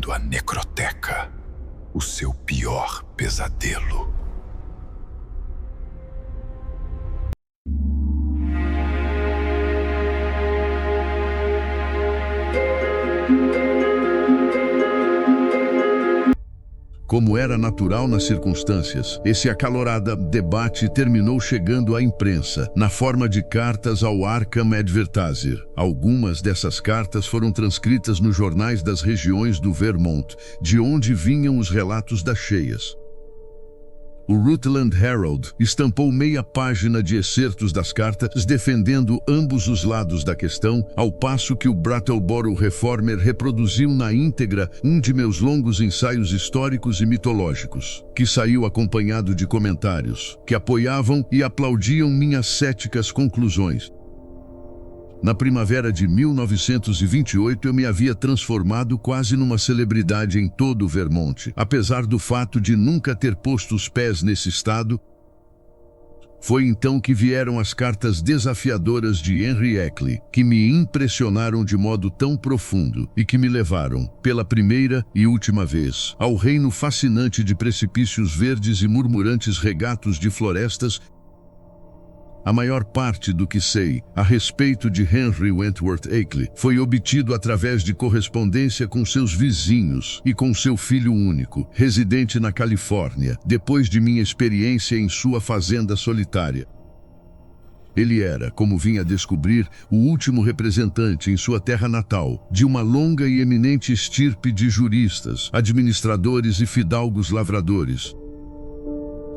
bem-vindo à Necroteca, o seu pior pesadelo. Como era natural nas circunstâncias, esse acalorado debate terminou chegando à imprensa, na forma de cartas ao Arkham Advertiser. Algumas dessas cartas foram transcritas nos jornais das regiões do Vermont, de onde vinham os relatos das cheias. O Rutland Herald estampou meia página de excertos das cartas defendendo ambos os lados da questão, ao passo que o Brattleboro Reformer reproduziu na íntegra um de meus longos ensaios históricos e mitológicos, que saiu acompanhado de comentários, que apoiavam e aplaudiam minhas céticas conclusões. Na primavera de 1928, eu me havia transformado quase numa celebridade em todo o Vermont. Apesar do fato de nunca ter posto os pés nesse estado, foi então que vieram as cartas desafiadoras de Henry Eckley, que me impressionaram de modo tão profundo e que me levaram, pela primeira e última vez, ao reino fascinante de precipícios verdes e murmurantes regatos de florestas. A maior parte do que sei a respeito de Henry Wentworth Eckley foi obtido através de correspondência com seus vizinhos e com seu filho único, residente na Califórnia, depois de minha experiência em sua fazenda solitária. Ele era, como vim a descobrir, o último representante em sua terra natal de uma longa e eminente estirpe de juristas, administradores e fidalgos lavradores.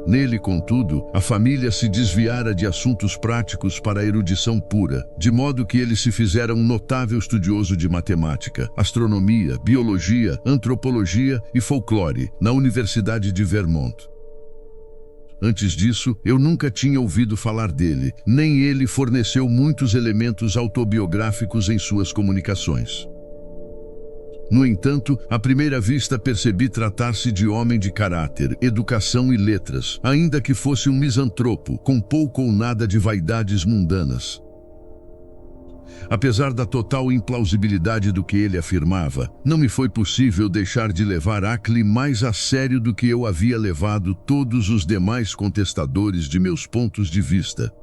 Nele, contudo, a família se desviara de assuntos práticos para a erudição pura, de modo que ele se fizera um notável estudioso de matemática, astronomia, biologia, antropologia e folclore na Universidade de Vermont. Antes disso, eu nunca tinha ouvido falar dele, nem ele forneceu muitos elementos autobiográficos em suas comunicações. No entanto, à primeira vista percebi tratar-se de homem de caráter, educação e letras, ainda que fosse um misantropo, com pouco ou nada de vaidades mundanas. Apesar da total implausibilidade do que ele afirmava, não me foi possível deixar de levar Eckley mais a sério do que eu havia levado todos os demais contestadores de meus pontos de vista.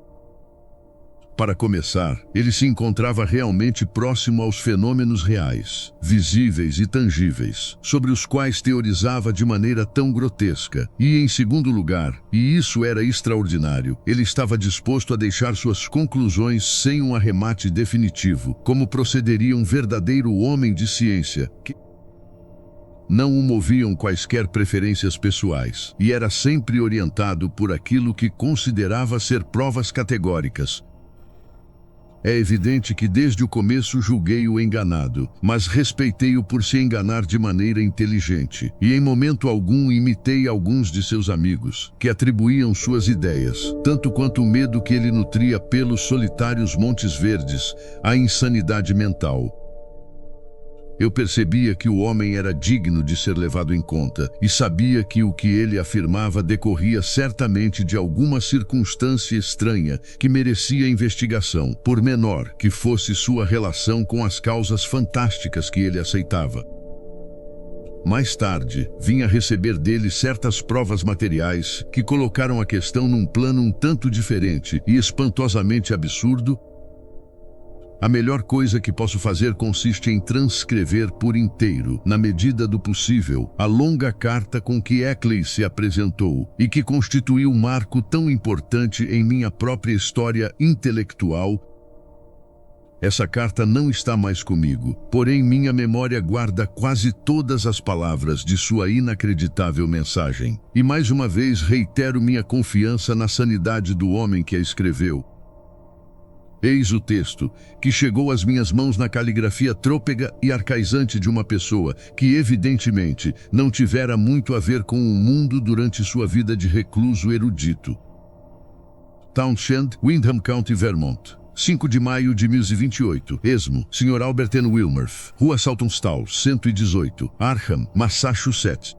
Para começar, ele se encontrava realmente próximo aos fenômenos reais, visíveis e tangíveis, sobre os quais teorizava de maneira tão grotesca. E, em segundo lugar, e isso era extraordinário, ele estava disposto a deixar suas conclusões sem um arremate definitivo, como procederia um verdadeiro homem de ciência, que não o moviam quaisquer preferências pessoais, e era sempre orientado por aquilo que considerava ser provas categóricas. É evidente que desde o começo julguei-o enganado, mas respeitei-o por se enganar de maneira inteligente, e em momento algum imitei alguns de seus amigos, que atribuíam suas ideias, tanto quanto o medo que ele nutria pelos solitários Montes Verdes, à insanidade mental. Eu percebia que o homem era digno de ser levado em conta e sabia que o que ele afirmava decorria certamente de alguma circunstância estranha que merecia investigação, por menor que fosse sua relação com as causas fantásticas que ele aceitava. Mais tarde, vim a receber dele certas provas materiais que colocaram a questão num plano um tanto diferente e espantosamente absurdo. A melhor coisa que posso fazer consiste em transcrever por inteiro, na medida do possível, a longa carta com que Eckley se apresentou e que constituiu um marco tão importante em minha própria história intelectual. Essa carta não está mais comigo, porém minha memória guarda quase todas as palavras de sua inacreditável mensagem. E mais uma vez reitero minha confiança na sanidade do homem que a escreveu. Eis o texto, que chegou às minhas mãos na caligrafia trôpega e arcaizante de uma pessoa que, evidentemente, não tivera muito a ver com o mundo durante sua vida de recluso erudito. Townshend, Windham County, Vermont. 5 de maio de 1028, Esmo, Sr. Albert N. Wilmarth, Rua Saltonstall, 118, Arkham, Massachusetts.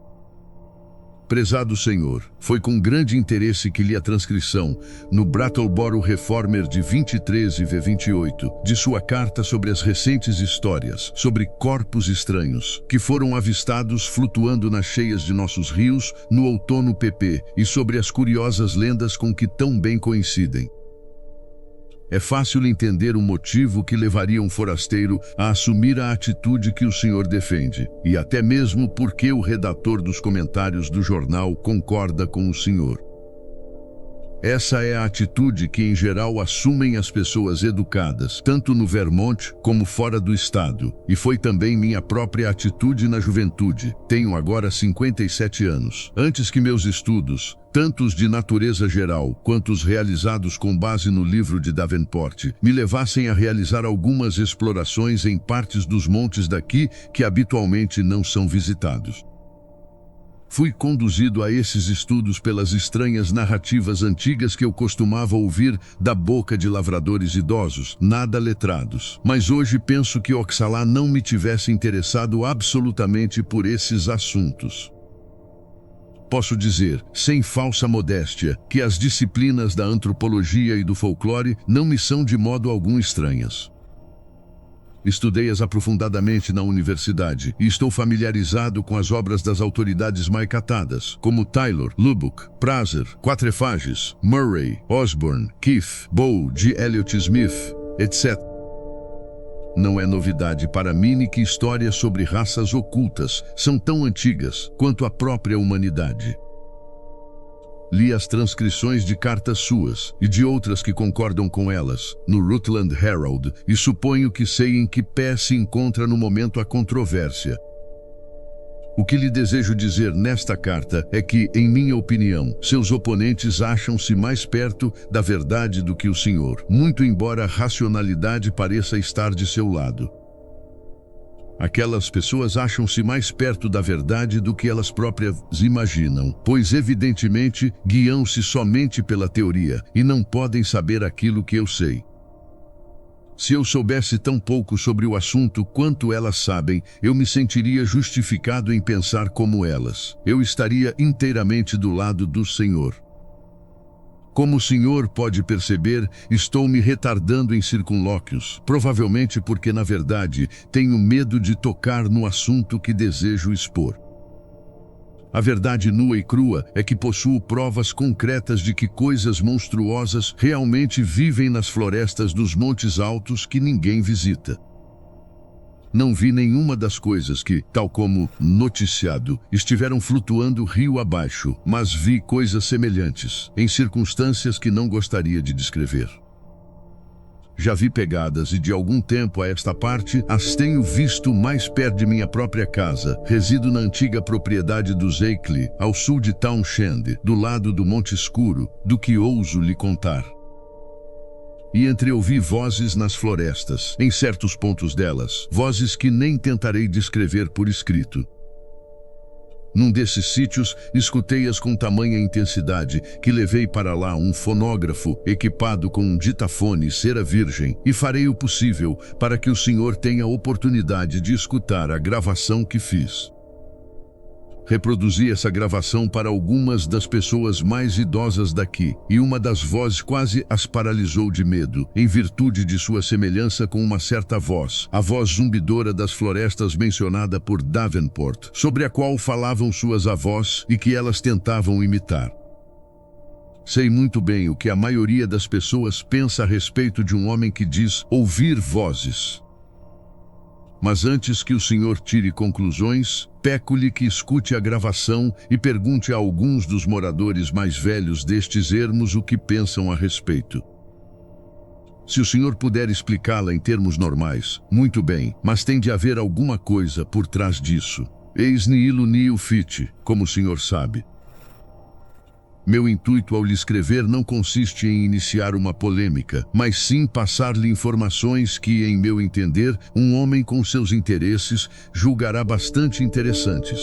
Prezado Senhor, foi com grande interesse que li a transcrição, no Brattleboro Reformer de 23/28, de sua carta sobre as recentes histórias, sobre corpos estranhos, que foram avistados flutuando nas cheias de nossos rios no outono PP, e sobre as curiosas lendas com que tão bem coincidem. É fácil entender o motivo que levaria um forasteiro a assumir a atitude que o senhor defende, e até mesmo porque o redator dos comentários do jornal concorda com o senhor. Essa é a atitude que em geral assumem as pessoas educadas, tanto no Vermont como fora do estado, e foi também minha própria atitude na juventude. Tenho agora 57 anos. Antes que meus estudos, tanto os de natureza geral quanto os realizados com base no livro de Davenport, me levassem a realizar algumas explorações em partes dos montes daqui que habitualmente não são visitados. Fui conduzido a esses estudos pelas estranhas narrativas antigas que eu costumava ouvir da boca de lavradores idosos, nada letrados. Mas hoje penso que oxalá não me tivesse interessado absolutamente por esses assuntos. Posso dizer, sem falsa modéstia, que as disciplinas da antropologia e do folclore não me são de modo algum estranhas. Estudei-as aprofundadamente na universidade e estou familiarizado com as obras das autoridades mais catadas, como Taylor, Lubbock, Prazer, Quatrefages, Murray, Osborne, Keith, Bow, G. Elliott Smith, etc. Não é novidade para mim que histórias sobre raças ocultas são tão antigas quanto a própria humanidade. Li as transcrições de cartas suas e de outras que concordam com elas, no Rutland Herald, e suponho que sei em que pé se encontra no momento a controvérsia. O que lhe desejo dizer nesta carta é que, em minha opinião, seus oponentes acham-se mais perto da verdade do que o senhor, muito embora a racionalidade pareça estar de seu lado. Aquelas pessoas acham-se mais perto da verdade do que elas próprias imaginam, pois evidentemente guiam-se somente pela teoria e não podem saber aquilo que eu sei. Se eu soubesse tão pouco sobre o assunto quanto elas sabem, eu me sentiria justificado em pensar como elas. Eu estaria inteiramente do lado do Senhor. Como o senhor pode perceber, estou me retardando em circunlóquios, provavelmente porque, na verdade, tenho medo de tocar no assunto que desejo expor. A verdade nua e crua é que possuo provas concretas de que coisas monstruosas realmente vivem nas florestas dos montes altos que ninguém visita. Não vi nenhuma das coisas que, tal como noticiado, estiveram flutuando rio abaixo, mas vi coisas semelhantes, em circunstâncias que não gostaria de descrever. Já vi pegadas e de algum tempo a esta parte as tenho visto mais perto de minha própria casa. Resido na antiga propriedade dos Akeley, ao sul de Townshend, do lado do Monte Escuro, do que ouso lhe contar. E entreouvi vozes nas florestas, em certos pontos delas, vozes que nem tentarei descrever por escrito. Num desses sítios, escutei-as com tamanha intensidade que levei para lá um fonógrafo equipado com um ditafone cera virgem e farei o possível para que o senhor tenha oportunidade de escutar a gravação que fiz. Reproduzi essa gravação para algumas das pessoas mais idosas daqui, e uma das vozes quase as paralisou de medo, em virtude de sua semelhança com uma certa voz, a voz zumbidora das florestas mencionada por Davenport, sobre a qual falavam suas avós e que elas tentavam imitar. Sei muito bem o que a maioria das pessoas pensa a respeito de um homem que diz ouvir vozes. Mas antes que o senhor tire conclusões, peço-lhe que escute a gravação e pergunte a alguns dos moradores mais velhos destes ermos o que pensam a respeito. Se o senhor puder explicá-la em termos normais, muito bem, mas tem de haver alguma coisa por trás disso. Eis nihilo nihil fit, como o senhor sabe. Meu intuito ao lhe escrever não consiste em iniciar uma polêmica, mas sim passar-lhe informações que, em meu entender, um homem com seus interesses julgará bastante interessantes.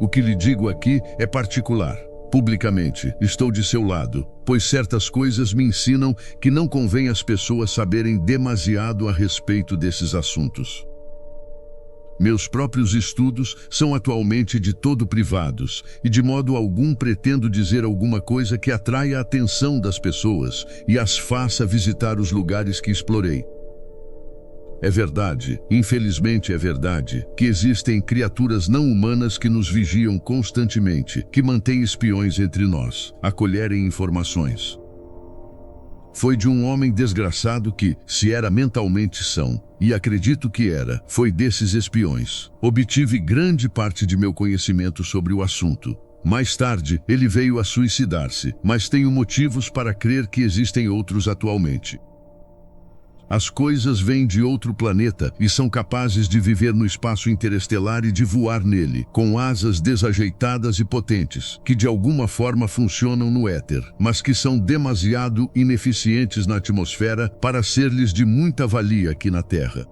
O que lhe digo aqui é particular. Publicamente, estou de seu lado, pois certas coisas me ensinam que não convém às pessoas saberem demasiado a respeito desses assuntos. Meus próprios estudos são atualmente de todo privados e de modo algum pretendo dizer alguma coisa que atraia a atenção das pessoas e as faça visitar os lugares que explorei. É verdade, infelizmente é verdade, que existem criaturas não humanas que nos vigiam constantemente, que mantêm espiões entre nós, a colherem informações. Foi de um homem desgraçado que, se era mentalmente são, e acredito que era, foi desses espiões. Obtive grande parte de meu conhecimento sobre o assunto. Mais tarde, ele veio a suicidar-se, mas tenho motivos para crer que existem outros atualmente. As coisas vêm de outro planeta e são capazes de viver no espaço interestelar e de voar nele, com asas desajeitadas e potentes, que de alguma forma funcionam no éter, mas que são demasiado ineficientes na atmosfera para ser-lhes de muita valia aqui na Terra.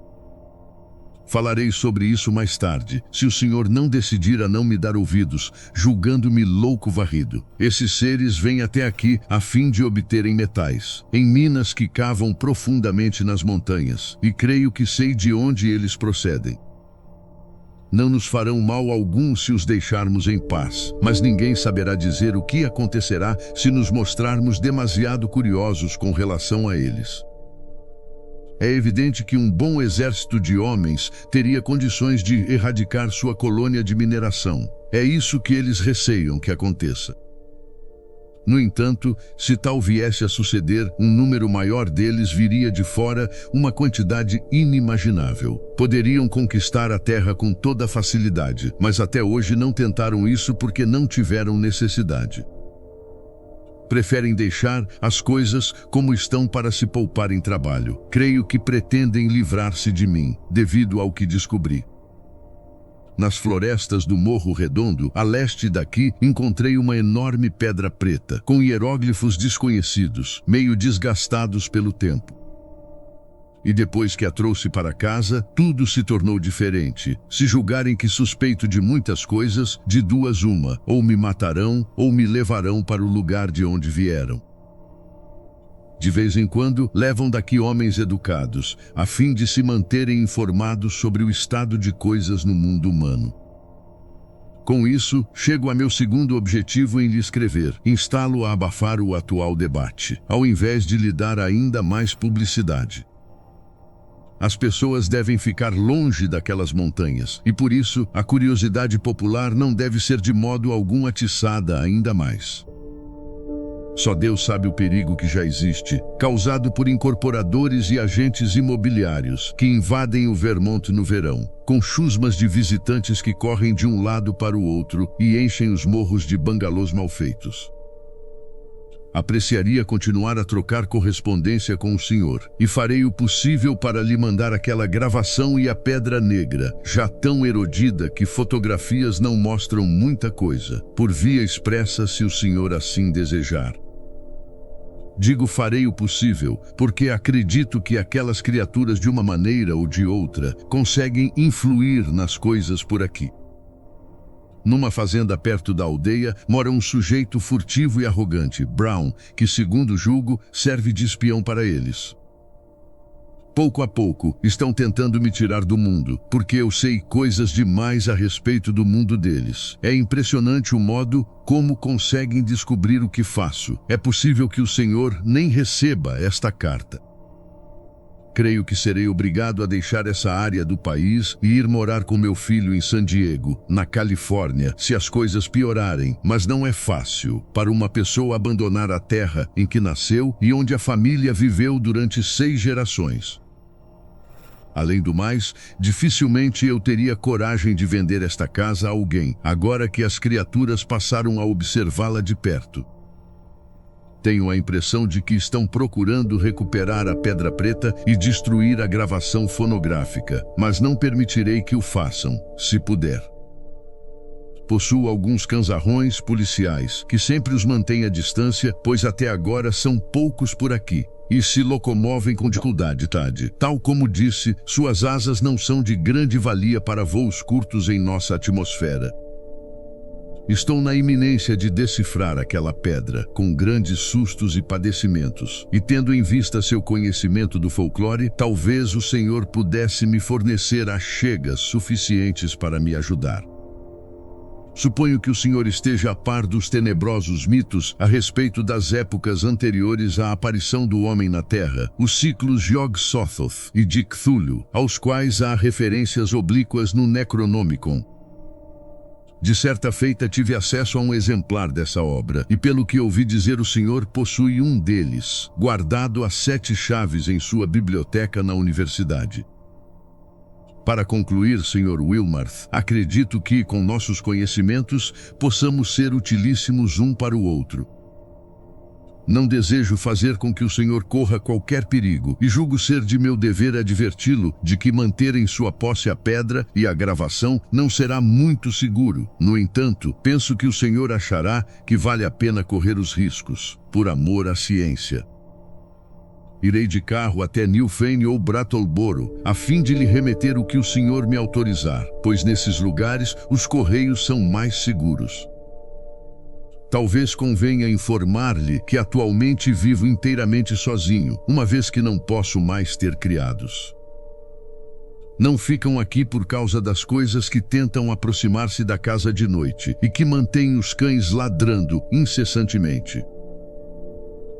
Falarei sobre isso mais tarde, se o Senhor não decidir a não me dar ouvidos, julgando-me louco varrido. Esses seres vêm até aqui a fim de obterem metais, em minas que cavam profundamente nas montanhas, e creio que sei de onde eles procedem. Não nos farão mal algum se os deixarmos em paz, mas ninguém saberá dizer o que acontecerá se nos mostrarmos demasiado curiosos com relação a eles. É evidente que um bom exército de homens teria condições de erradicar sua colônia de mineração. É isso que eles receiam que aconteça. No entanto, se tal viesse a suceder, um número maior deles viria de fora, uma quantidade inimaginável. Poderiam conquistar a Terra com toda facilidade, mas até hoje não tentaram isso porque não tiveram necessidade. Preferem deixar as coisas como estão para se poupar em trabalho. Creio que pretendem livrar-se de mim, devido ao que descobri. Nas florestas do Morro Redondo, a leste daqui, encontrei uma enorme pedra preta, com hieróglifos desconhecidos, meio desgastados pelo tempo. E depois que a trouxe para casa, tudo se tornou diferente. Se julgarem que suspeito de muitas coisas, de duas uma, ou me matarão, ou me levarão para o lugar de onde vieram. De vez em quando, levam daqui homens educados, a fim de se manterem informados sobre o estado de coisas no mundo humano. Com isso, chego a meu segundo objetivo em lhe escrever. Instalo a abafar o atual debate, ao invés de lhe dar ainda mais publicidade. As pessoas devem ficar longe daquelas montanhas, e por isso, a curiosidade popular não deve ser de modo algum atiçada ainda mais. Só Deus sabe o perigo que já existe, causado por incorporadores e agentes imobiliários que invadem o Vermont no verão, com chusmas de visitantes que correm de um lado para o outro e enchem os morros de bangalôs mal feitos. Apreciaria continuar a trocar correspondência com o senhor, e farei o possível para lhe mandar aquela gravação e a pedra negra, já tão erodida que fotografias não mostram muita coisa, por via expressa se o senhor assim desejar. Digo farei o possível, porque acredito que aquelas criaturas de uma maneira ou de outra conseguem influir nas coisas por aqui. Numa fazenda perto da aldeia, mora um sujeito furtivo e arrogante, Brown, que, segundo julgo, serve de espião para eles. Pouco a pouco, estão tentando me tirar do mundo, porque eu sei coisas demais a respeito do mundo deles. É impressionante o modo como conseguem descobrir o que faço. É possível que o senhor nem receba esta carta. Creio que serei obrigado a deixar essa área do país e ir morar com meu filho em San Diego, na Califórnia, se as coisas piorarem, mas não é fácil para uma pessoa abandonar a terra em que nasceu e onde a família viveu durante 6 gerações. Além do mais, dificilmente eu teria coragem de vender esta casa a alguém, agora que as criaturas passaram a observá-la de perto. Tenho a impressão de que estão procurando recuperar a pedra preta e destruir a gravação fonográfica, mas não permitirei que o façam, se puder. Possuo alguns canzarrões policiais, que sempre os mantêm à distância, pois até agora são poucos por aqui, e se locomovem com dificuldade. Tal como disse, suas asas não são de grande valia para voos curtos em nossa atmosfera. Estou na iminência de decifrar aquela pedra, com grandes sustos e padecimentos. E tendo em vista seu conhecimento do folclore, talvez o Senhor pudesse me fornecer achegas suficientes para me ajudar. Suponho que o Senhor esteja a par dos tenebrosos mitos a respeito das épocas anteriores à aparição do homem na Terra, os ciclos Yog-Sothoth e de Cthulhu, aos quais há referências oblíquas no Necronomicon. De certa feita tive acesso a um exemplar dessa obra, e pelo que ouvi dizer o Senhor possui um deles, guardado a 7 chaves em sua biblioteca na universidade. Para concluir, Sr. Wilmarth, acredito que, com nossos conhecimentos, possamos ser utilíssimos um para o outro. Não desejo fazer com que o Senhor corra qualquer perigo, e julgo ser de meu dever adverti-lo de que manter em sua posse a pedra e a gravação não será muito seguro. No entanto, penso que o Senhor achará que vale a pena correr os riscos, por amor à ciência. Irei de carro até Newfane ou Brattleboro, a fim de lhe remeter o que o Senhor me autorizar, pois nesses lugares os correios são mais seguros. Talvez convenha informar-lhe que atualmente vivo inteiramente sozinho, uma vez que não posso mais ter criados. Não ficam aqui por causa das coisas que tentam aproximar-se da casa de noite e que mantêm os cães ladrando incessantemente.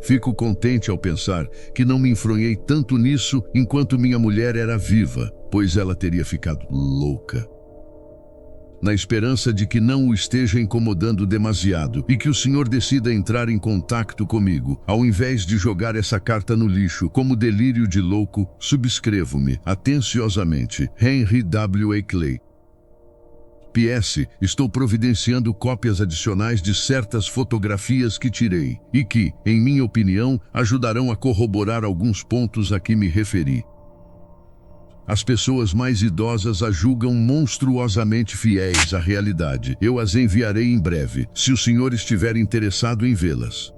Fico contente ao pensar que não me enfronhei tanto nisso enquanto minha mulher era viva, pois ela teria ficado louca. Na esperança de que não o esteja incomodando demasiado e que o Senhor decida entrar em contato comigo, ao invés de jogar essa carta no lixo como delírio de louco, subscrevo-me, atenciosamente, Henry W. Clay. PS, estou providenciando cópias adicionais de certas fotografias que tirei e que, em minha opinião, ajudarão a corroborar alguns pontos a que me referi. As pessoas mais idosas a julgam monstruosamente fiéis à realidade. Eu as enviarei em breve, se o senhor estiver interessado em vê-las.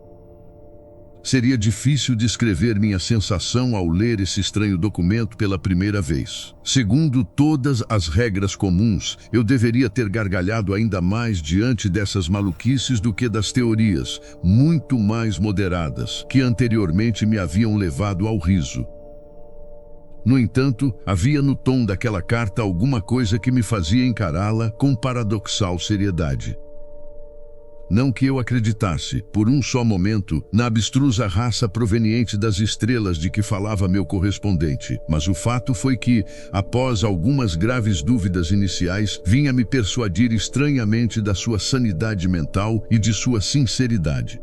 Seria difícil descrever minha sensação ao ler esse estranho documento pela primeira vez. Segundo todas as regras comuns, eu deveria ter gargalhado ainda mais diante dessas maluquices do que das teorias, muito mais moderadas, que anteriormente me haviam levado ao riso. No entanto, havia no tom daquela carta alguma coisa que me fazia encará-la com paradoxal seriedade. Não que eu acreditasse, por um só momento, na abstrusa raça proveniente das estrelas de que falava meu correspondente, mas o fato foi que, após algumas graves dúvidas iniciais, vinha me persuadir estranhamente da sua sanidade mental e de sua sinceridade.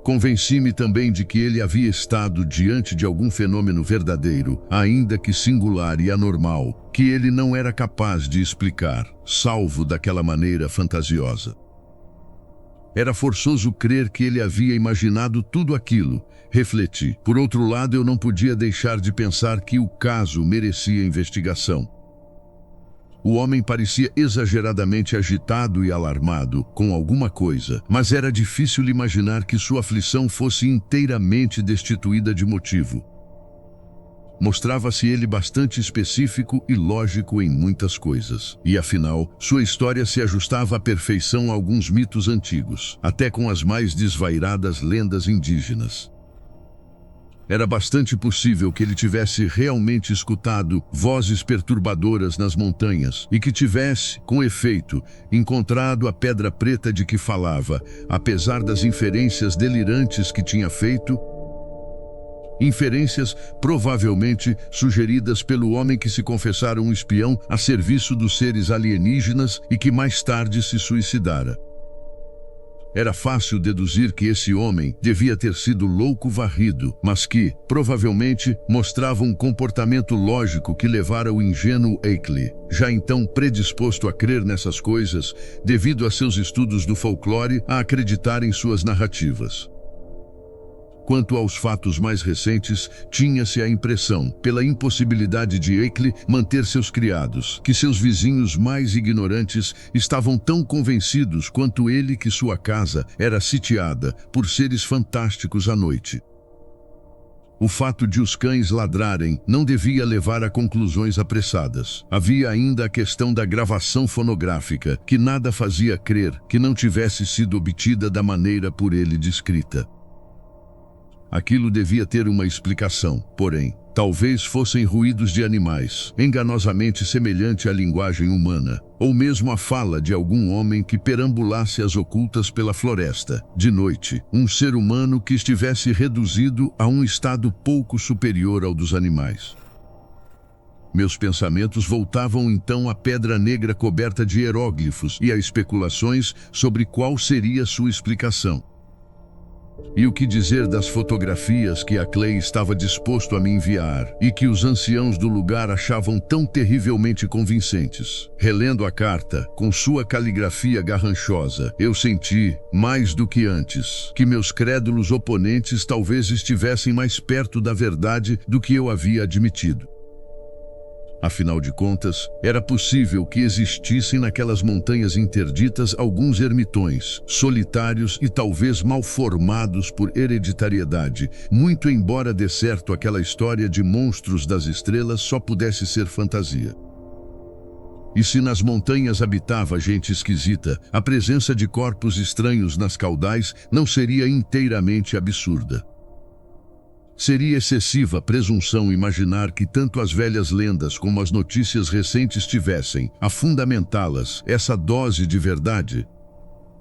Convenci-me também de que ele havia estado diante de algum fenômeno verdadeiro, ainda que singular e anormal, que ele não era capaz de explicar, salvo daquela maneira fantasiosa. Era forçoso crer que ele havia imaginado tudo aquilo, refleti. Por outro lado, eu não podia deixar de pensar que o caso merecia investigação. O homem parecia exageradamente agitado e alarmado com alguma coisa, mas era difícil imaginar que sua aflição fosse inteiramente destituída de motivo. Mostrava-se ele bastante específico e lógico em muitas coisas. E afinal, sua história se ajustava à perfeição a alguns mitos antigos, até com as mais desvairadas lendas indígenas. Era bastante possível que ele tivesse realmente escutado vozes perturbadoras nas montanhas e que tivesse, com efeito, encontrado a pedra preta de que falava, apesar das inferências delirantes que tinha feito, inferências provavelmente sugeridas pelo homem que se confessara um espião a serviço dos seres alienígenas e que mais tarde se suicidara. Era fácil deduzir que esse homem devia ter sido louco varrido, mas que, provavelmente, mostrava um comportamento lógico que levara o ingênuo Akeley, já então predisposto a crer nessas coisas, devido a seus estudos do folclore, a acreditar em suas narrativas. Quanto aos fatos mais recentes, tinha-se a impressão, pela impossibilidade de Akeley manter seus criados, que seus vizinhos mais ignorantes estavam tão convencidos quanto ele que sua casa era sitiada por seres fantásticos à noite. O fato de os cães ladrarem não devia levar a conclusões apressadas. Havia ainda a questão da gravação fonográfica, que nada fazia crer que não tivesse sido obtida da maneira por ele descrita. Aquilo devia ter uma explicação, porém, talvez fossem ruídos de animais, enganosamente semelhante à linguagem humana, ou mesmo a fala de algum homem que perambulasse às ocultas pela floresta, de noite, um ser humano que estivesse reduzido a um estado pouco superior ao dos animais. Meus pensamentos voltavam então à pedra negra coberta de hieróglifos e a especulações sobre qual seria sua explicação. E o que dizer das fotografias que a Clay estava disposto a me enviar e que os anciãos do lugar achavam tão terrivelmente convincentes? Relendo a carta, com sua caligrafia garranchosa, eu senti, mais do que antes, que meus crédulos oponentes talvez estivessem mais perto da verdade do que eu havia admitido. Afinal de contas, era possível que existissem naquelas montanhas interditas alguns ermitões, solitários e talvez mal formados por hereditariedade, muito embora de certo aquela história de monstros das estrelas só pudesse ser fantasia. E se nas montanhas habitava gente esquisita, a presença de corpos estranhos nas caudais não seria inteiramente absurda. Seria excessiva presunção imaginar que tanto as velhas lendas como as notícias recentes tivessem, a fundamentá-las, essa dose de verdade.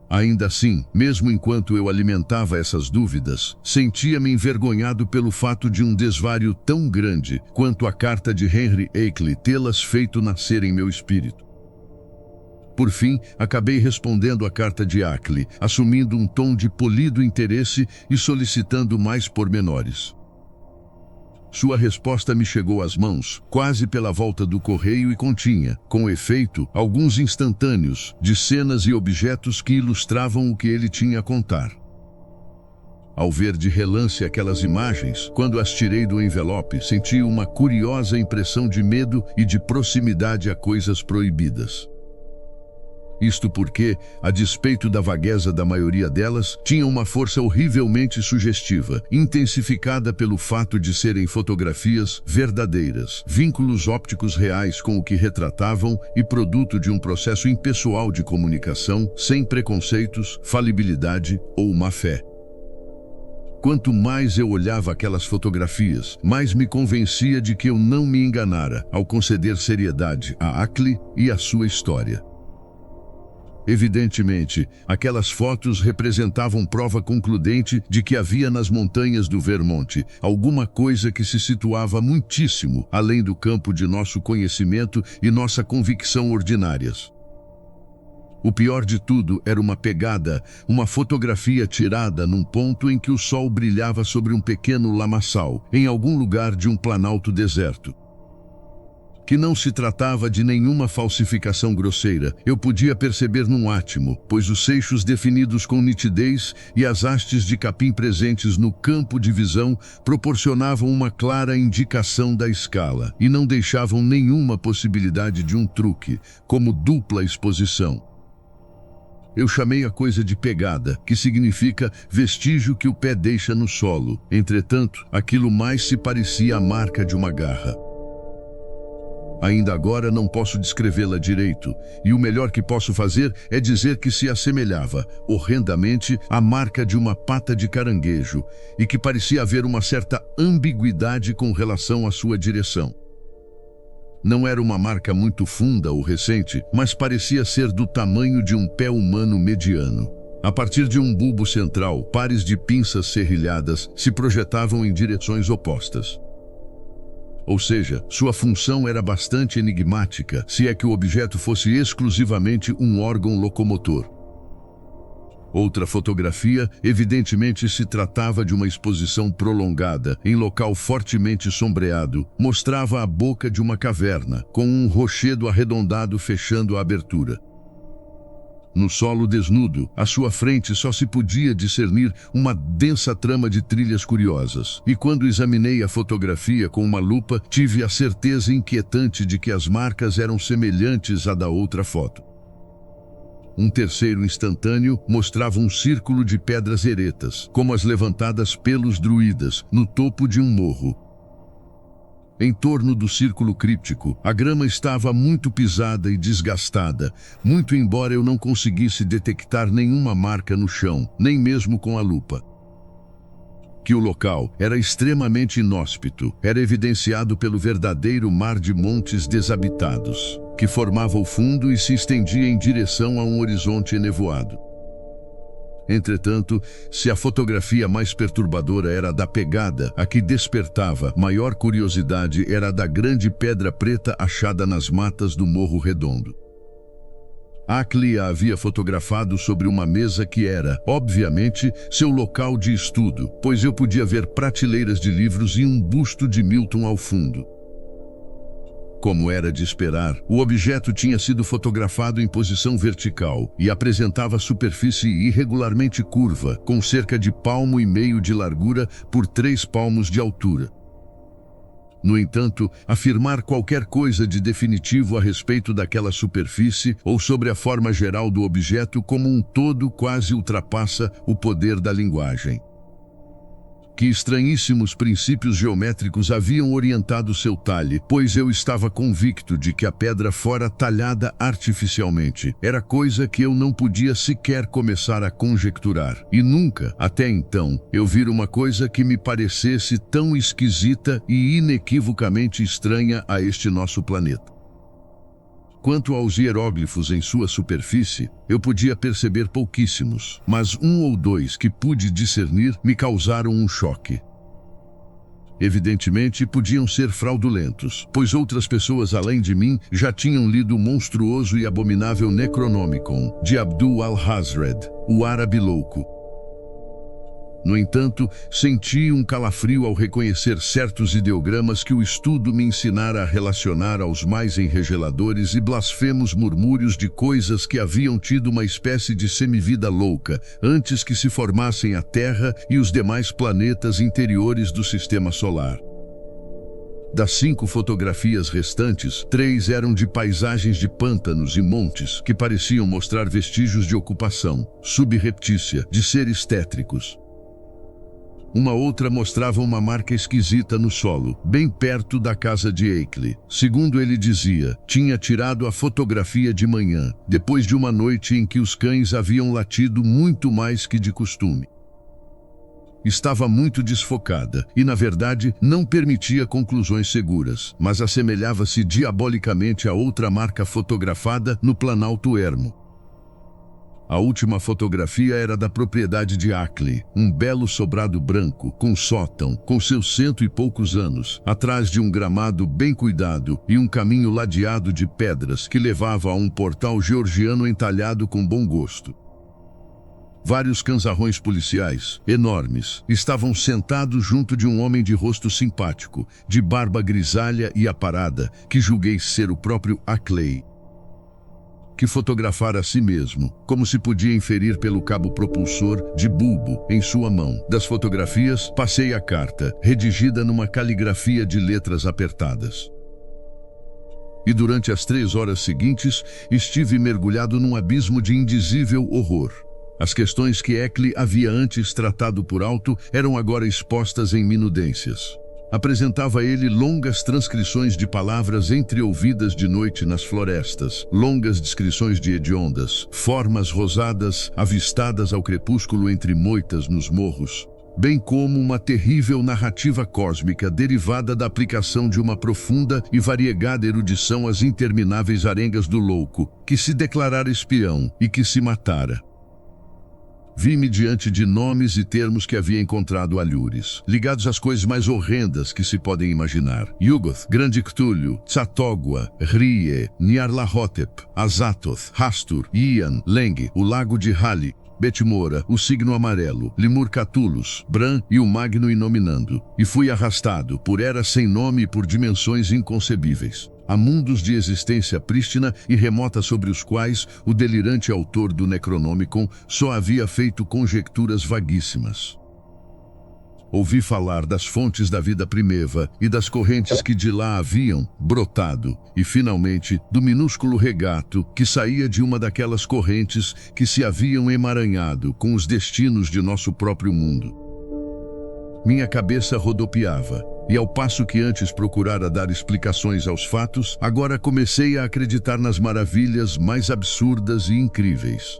Ainda assim, mesmo enquanto eu alimentava essas dúvidas, sentia-me envergonhado pelo fato de um desvario tão grande quanto a carta de Henry Ackley tê-las feito nascer em meu espírito. Por fim, acabei respondendo à carta de Ackley, assumindo um tom de polido interesse e solicitando mais pormenores. Sua resposta me chegou às mãos, quase pela volta do correio e continha, com efeito, alguns instantâneos de cenas e objetos que ilustravam o que ele tinha a contar. Ao ver de relance aquelas imagens, quando as tirei do envelope, senti uma curiosa impressão de medo e de proximidade a coisas proibidas. Isto porque, a despeito da vagueza da maioria delas, tinham uma força horrivelmente sugestiva, intensificada pelo fato de serem fotografias verdadeiras, vínculos ópticos reais com o que retratavam e produto de um processo impessoal de comunicação, sem preconceitos, falibilidade ou má-fé. Quanto mais eu olhava aquelas fotografias, mais me convencia de que eu não me enganara ao conceder seriedade a Ackley e a sua história. Evidentemente, aquelas fotos representavam prova concludente de que havia nas montanhas do Vermont alguma coisa que se situava muitíssimo além do campo de nosso conhecimento e nossa convicção ordinárias. O pior de tudo era uma pegada, uma fotografia tirada num ponto em que o sol brilhava sobre um pequeno lamaçal, em algum lugar de um planalto deserto. Que não se tratava de nenhuma falsificação grosseira, eu podia perceber num átimo, pois os seixos definidos com nitidez e as hastes de capim presentes no campo de visão proporcionavam uma clara indicação da escala e não deixavam nenhuma possibilidade de um truque, como dupla exposição. Eu chamei a coisa de pegada, que significa vestígio que o pé deixa no solo. Entretanto, aquilo mais se parecia a marca de uma garra. Ainda agora não posso descrevê-la direito, e o melhor que posso fazer é dizer que se assemelhava, horrendamente, à marca de uma pata de caranguejo, e que parecia haver uma certa ambiguidade com relação à sua direção. Não era uma marca muito funda ou recente, mas parecia ser do tamanho de um pé humano mediano. A partir de um bulbo central, pares de pinças serrilhadas se projetavam em direções opostas. Ou seja, sua função era bastante enigmática, se é que o objeto fosse exclusivamente um órgão locomotor. Outra fotografia, evidentemente se tratava de uma exposição prolongada, em local fortemente sombreado, mostrava a boca de uma caverna, com um rochedo arredondado fechando a abertura. No solo desnudo, à sua frente só se podia discernir uma densa trama de trilhas curiosas. E quando examinei a fotografia com uma lupa, tive a certeza inquietante de que as marcas eram semelhantes à da outra foto. Um terceiro instantâneo mostrava um círculo de pedras eretas, como as levantadas pelos druidas, no topo de um morro. Em torno do círculo críptico, a grama estava muito pisada e desgastada, muito embora eu não conseguisse detectar nenhuma marca no chão, nem mesmo com a lupa. Que o local era extremamente inóspito, era evidenciado pelo verdadeiro mar de montes desabitados, que formava o fundo e se estendia em direção a um horizonte enevoado. Entretanto, se a fotografia mais perturbadora era a da pegada, a que despertava maior curiosidade era a da grande pedra preta achada nas matas do Morro Redondo. Ackley a havia fotografado sobre uma mesa que era, obviamente, seu local de estudo, pois eu podia ver prateleiras de livros e um busto de Milton ao fundo. Como era de esperar, o objeto tinha sido fotografado em posição vertical e apresentava superfície irregularmente curva, com cerca de 1,5 palmos de largura por 3 palmos de altura. No entanto, afirmar qualquer coisa de definitivo a respeito daquela superfície ou sobre a forma geral do objeto como um todo quase ultrapassa o poder da linguagem. Que estranhíssimos princípios geométricos haviam orientado seu talhe, pois eu estava convicto de que a pedra fora talhada artificialmente. Era coisa que eu não podia sequer começar a conjecturar. E nunca, até então, eu vira uma coisa que me parecesse tão esquisita e inequivocamente estranha a este nosso planeta. Quanto aos hieróglifos em sua superfície, eu podia perceber pouquíssimos, mas 1 ou 2 que pude discernir me causaram um choque. Evidentemente, podiam ser fraudulentos, pois outras pessoas além de mim já tinham lido o monstruoso e abominável Necronomicon, de Abdul al-Hazred, o árabe louco. No entanto, senti um calafrio ao reconhecer certos ideogramas que o estudo me ensinara a relacionar aos mais enregeladores e blasfemos murmúrios de coisas que haviam tido uma espécie de semivida louca antes que se formassem a Terra e os demais planetas interiores do Sistema Solar. Das 5 fotografias restantes, 3 eram de paisagens de pântanos e montes que pareciam mostrar vestígios de ocupação, subreptícia, de seres tétricos. Uma outra mostrava uma marca esquisita no solo, bem perto da casa de Ackley. Segundo ele dizia, tinha tirado a fotografia de manhã, depois de uma noite em que os cães haviam latido muito mais que de costume. Estava muito desfocada e, na verdade, não permitia conclusões seguras, mas assemelhava-se diabolicamente a outra marca fotografada no Planalto Ermo. A última fotografia era da propriedade de Ackley, um belo sobrado branco, com sótão, com seus 100 e poucos anos, atrás de um gramado bem cuidado e um caminho ladeado de pedras que levava a um portal georgiano entalhado com bom gosto. Vários canzarrões policiais, enormes, estavam sentados junto de um homem de rosto simpático, de barba grisalha e aparada, que julguei ser o próprio Ackley, que fotografara a si mesmo, como se podia inferir pelo cabo propulsor de bulbo em sua mão. Das fotografias, passei a carta, redigida numa caligrafia de letras apertadas. E durante as 3 horas seguintes, estive mergulhado num abismo de indizível horror. As questões que Ackley havia antes tratado por alto eram agora expostas em minudências. Apresentava ele longas transcrições de palavras entreouvidas de noite nas florestas, longas descrições de hediondas, formas rosadas avistadas ao crepúsculo entre moitas nos morros, bem como uma terrível narrativa cósmica derivada da aplicação de uma profunda e variegada erudição às intermináveis arengas do louco, que se declarara espião e que se matara. Vi-me diante de nomes e termos que havia encontrado alhures, ligados às coisas mais horrendas que se podem imaginar. Yugoth, Grande Cthulhu, Tsatogwa, Rie, Nyarlathotep, Azathoth, Hastur, Ian, Leng, o Lago de Hali, Betmora, o Signo Amarelo, Limur Catullus, Bran e o Magno Inominando. E fui arrastado, por eras sem nome e por dimensões inconcebíveis, a mundos de existência prístina e remota sobre os quais o delirante autor do Necronomicon só havia feito conjecturas vaguíssimas. ouvi falar das fontes da vida primeva e das correntes que de lá haviam brotado, e finalmente do minúsculo regato que saía de uma daquelas correntes que se haviam emaranhado com os destinos de nosso próprio mundo. Minha cabeça rodopiava, e ao passo que antes procurara dar explicações aos fatos, agora comecei a acreditar nas maravilhas mais absurdas e incríveis.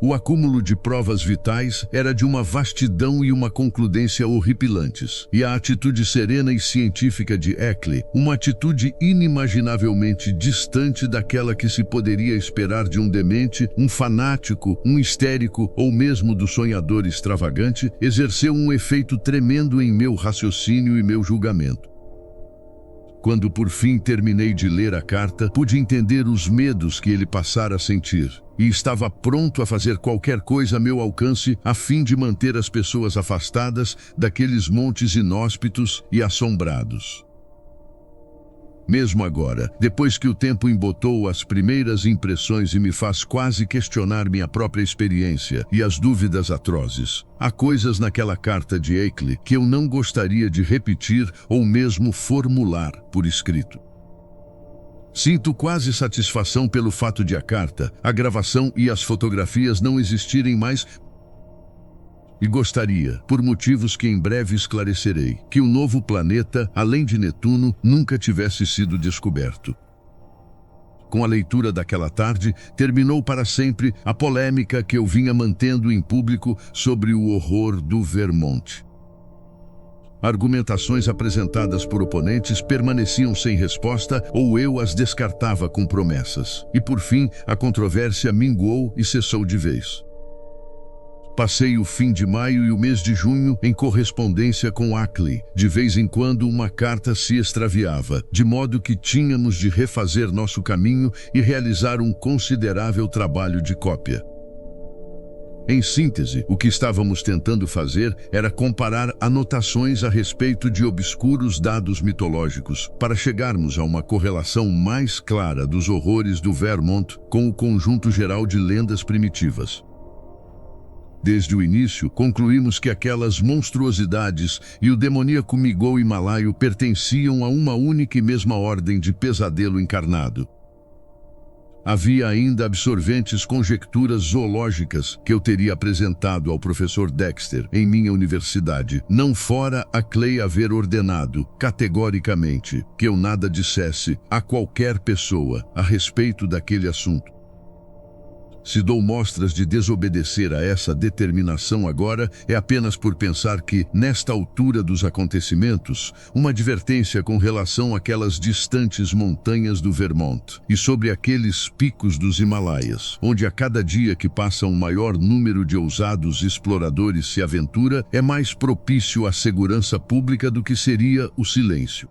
O acúmulo de provas vitais era de uma vastidão e uma concludência horripilantes, e a atitude serena e científica de Eckley, uma atitude inimaginavelmente distante daquela que se poderia esperar de um demente, um fanático, um histérico ou mesmo do sonhador extravagante, exerceu um efeito tremendo em meu raciocínio e meu julgamento. Quando por fim terminei de ler a carta, pude entender os medos que ele passara a sentir, e estava pronto a fazer qualquer coisa a meu alcance a fim de manter as pessoas afastadas daqueles montes inóspitos e assombrados. Mesmo agora, depois que o tempo embotou as primeiras impressões e me faz quase questionar minha própria experiência e as dúvidas atrozes, há coisas naquela carta de Eckley que eu não gostaria de repetir ou mesmo formular por escrito. Sinto quase satisfação pelo fato de a carta, a gravação e as fotografias não existirem mais, e gostaria, por motivos que em breve esclarecerei, que o novo planeta, além de Netuno, nunca tivesse sido descoberto. Com a leitura daquela tarde, terminou para sempre a polêmica que eu vinha mantendo em público sobre o horror do Vermont. Argumentações apresentadas por oponentes permaneciam sem resposta ou eu as descartava com promessas. E por fim, a controvérsia minguou e cessou de vez. Passei o fim de maio e o mês de junho em correspondência com Eckley. De vez em quando uma carta se extraviava, de modo que tínhamos de refazer nosso caminho e realizar um considerável trabalho de cópia. Em síntese, o que estávamos tentando fazer era comparar anotações a respeito de obscuros dados mitológicos para chegarmos a uma correlação mais clara dos horrores do Vermont com o conjunto geral de lendas primitivas. Desde o início, concluímos que aquelas monstruosidades e o demoníaco Migou himalaio pertenciam a uma única e mesma ordem de pesadelo encarnado. Havia ainda absorventes conjecturas zoológicas que eu teria apresentado ao professor Dexter em minha universidade, não fora Eckley haver ordenado, categoricamente, que eu nada dissesse a qualquer pessoa a respeito daquele assunto. Se dou mostras de desobedecer a essa determinação agora, é apenas por pensar que, nesta altura dos acontecimentos, uma advertência com relação àquelas distantes montanhas do Vermont e sobre aqueles picos dos Himalaias, onde a cada dia que passa um maior número de ousados exploradores se aventura, é mais propício à segurança pública do que seria o silêncio.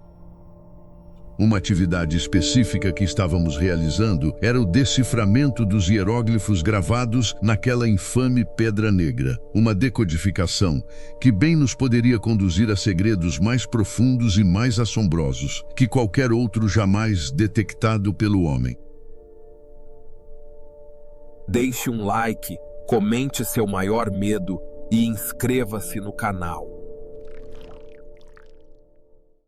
Uma atividade específica que estávamos realizando era o deciframento dos hieróglifos gravados naquela infame Pedra Negra, uma decodificação que bem nos poderia conduzir a segredos mais profundos e mais assombrosos que qualquer outro jamais detectado pelo homem. Deixe um like, comente seu maior medo e inscreva-se no canal.